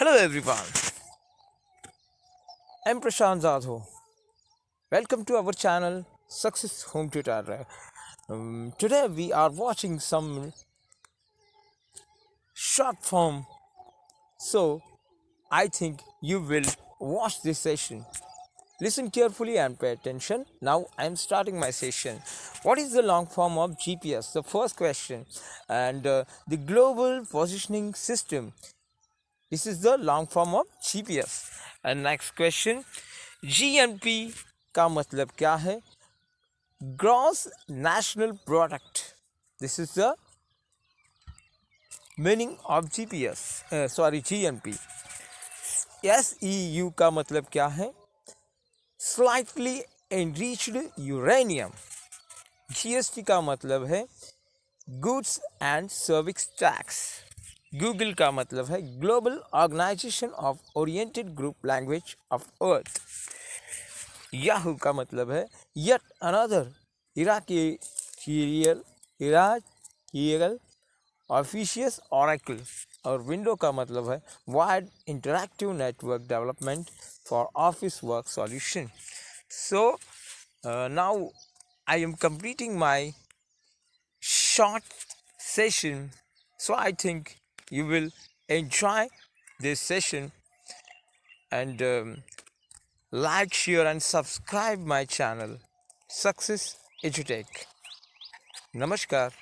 Hello everyone, I'm Prashant Jadhav. Welcome to our channel Success Home Tutor. Today we are watching some short form, so I think you will watch this session. Listen carefully and pay attention. Now I'm starting my session. What is the long form of GPS? The first question. And the Global Positioning System. This is the long form of GPS. And next question. GNP का मतलब क्या है? Gross National Product. This is the meaning of GPS. GNP. SEU का मतलब क्या है? Slightly enriched uranium. GST का मतलब है Goods and Service Tax. Google का मतलब है Global Organization of Oriented Group Language of Earth. Yahoo का मतलब है Yet Another Hierarchical Officious Oracle. और विंडो का मतलब है Wide Interactive Network Development for Office Work Solution. So now I am completing my short session, so I think you will enjoy this session and like, share and subscribe my channel Success Edutech. Namaskar.